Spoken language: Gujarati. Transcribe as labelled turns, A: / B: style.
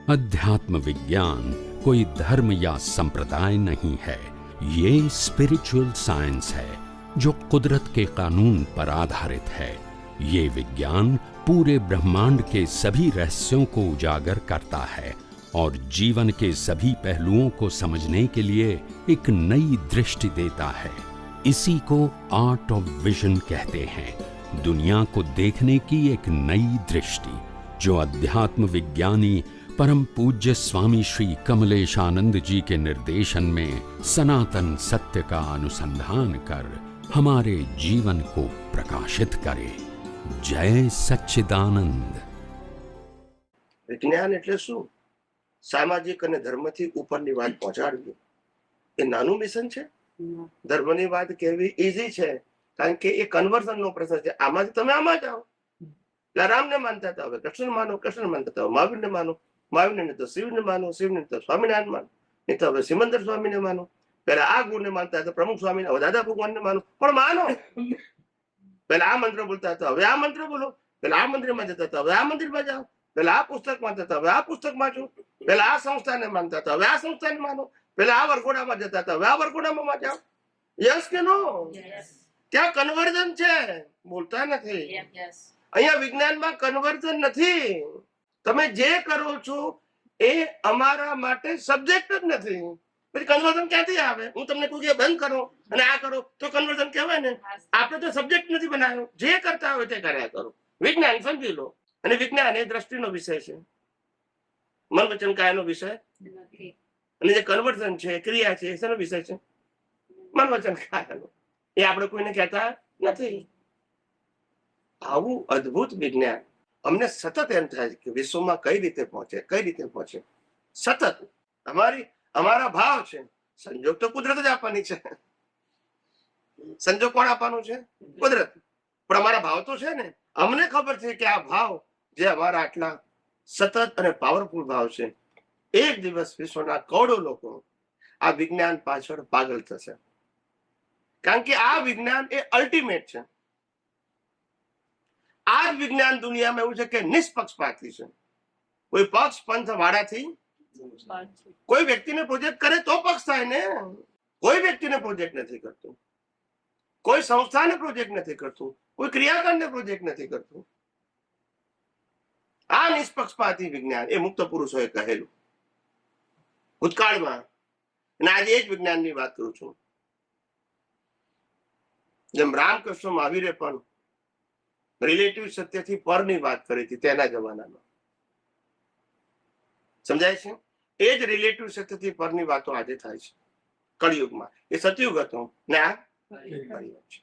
A: अध्यात्म विज्ञान कोई धर्म या संप्रदाय नहीं है, ये स्पिरिचुअल साइंस है जो कुदरत के कानून पर आधारित है। ये विज्ञान पूरे ब्रह्मांड के सभी रहस्यों को उजागर करता है और जीवन के सभी पहलुओं को समझने के लिए एक नई दृष्टि देता है। इसी को आर्ट ऑफ विजन कहते हैं, दुनिया को देखने की एक नई दृष्टि, जो अध्यात्म विज्ञानी परम पूज्य स्वामी श्री कमलेशानंद जी के निर्देशन में सनातन सत्य का अनुसंधान कर हमारे जीवन को प्रकाशित करे। जय सच्चिदानंद।
B: विज्ञान એટલે શું? સામાજિક અને ધર્મથી ઉપરની વાત પહોંચાડવી એ નાનું મિશન છે? ધર્મની વાત કહેવી ઈઝી છે, કારણ કે એ કન્વર્ઝનનો પ્રશ્ન છે. આમાંથી તમે આમાં જાઓ. રામને માનતા હતા, હવે કૃષ્ણ માનો, કૃષ્ણ માનતા હતા, મહાવીરને માનો, મહાવીરને તો શિવને માનો, શિવને તો સ્વામિનારાયણ માનો, નહીં તો હવે સિમંદર સ્વામીને માનો. પેલા આ ગુરુને માનતા હતા, પ્રમુખ સ્વામીને, હવે દાદા ભગવાનને માનો, પણ માનો. પેલા આ મંત્ર બોલતા હતા, હવે આ મંત્ર બોલો. પેલા આ મંદિરમાં જતા હતા, હવે આ મંદિરમાં જાઓ. પેલા આ પુસ્તક માનતા હતા, હવે આ પુસ્તક વાંચો. પેલા આ સંસ્થાને માનતા હતા, હવે આ સંસ્થાને માનો. પેલા આ વરઘોડામાં જતા હતા, હવે આ વરઘોડામાં જાઓ. યસ કે નો? ત્યાં કન્વર્ઝન છે, બોલતા નથી. અહીંયા વિજ્ઞાનમાં કન્વર્ઝન નથી. તમે જે કરો છો એ અમારા માટે સબ્જેક્ટ જ નથી. પછી કન્વર્ઝન ક્યાંથી આવે? હું તમને કહું કે બંધ કરો અને આ કરો તો કન્વર્ઝન કહેવાય ને? આપણે તો સબ્જેક્ટ નથી બનાવ્યો, જે કરતા હોય તે કર્યા કરો. વિજ્ઞાન સમજી લો. અને વિજ્ઞાન એ દ્રષ્ટિનો વિષય છે, મન વચન કાયાનો વિષય. અને જે કન્વર્ઝન છે, ક્રિયા છે, શેનો વિષય છે? મન વચન કાયાનો. એ આપણે કોઈને કહેતા નથી. આવું અદ્ભુત વિજ્ઞાન અમને સતત એમ થાય કે વિશ્વમાં કઈ રીતે પહોંચે, કઈ રીતે પહોંચે. સતત અમારા ભાવ છે. સંજોગ તો કુદરત જ આપવાની છે. સંજોગ કોણ આપવાનું છે? કુદરત. પણ અમારા ભાવ તો છે ને. અમને ખબર છે કે આ ભાવ જે અમારા આટલા સતત અને પાવરફુલ ભાવ છે, એક દિવસ વિશ્વના કરોડો લોકો આ વિજ્ઞાન પાછળ પાગલ થશે. કારણ કે આ વિજ્ઞાન એ અલ્ટિમેટ છે. આ વિજ્ઞાન દુનિયામાં એવું છે કે નિષ્પક્ષપાતી છે. કોઈ પક્ષ પંથ વાળાથી કોઈ વ્યક્તિને પ્રોજેક્ટ કરે તો પક્ષ થાય ને. કોઈ વ્યક્તિને પ્રોજેક્ટ નથી કરતું, કોઈ સંસ્થાને પ્રોજેક્ટ નથી કરતું, કોઈ ક્રિયાકાંડને પ્રોજેક્ટ નથી કરતું. આ નિષ્પક્ષપાતી વિજ્ઞાન એ મુક્ત પુરુષોએ કહેલું ભૂતકાળમાં. અને આજે એ જ વિજ્ઞાનની વાત કરું છું. જેમ રામકૃષ્ણ મહાવીરે પણ રિલેટિવ સત્યથી પરની વાત કરી હતી તેના જમાનામાં. સમજાય છે? એ જ રિલેટિવ સત્યથી પરની વાતો આજે થાય છે કળિયુગમાં. એ સતયુગ હતો ને આ કળિયુગ છે.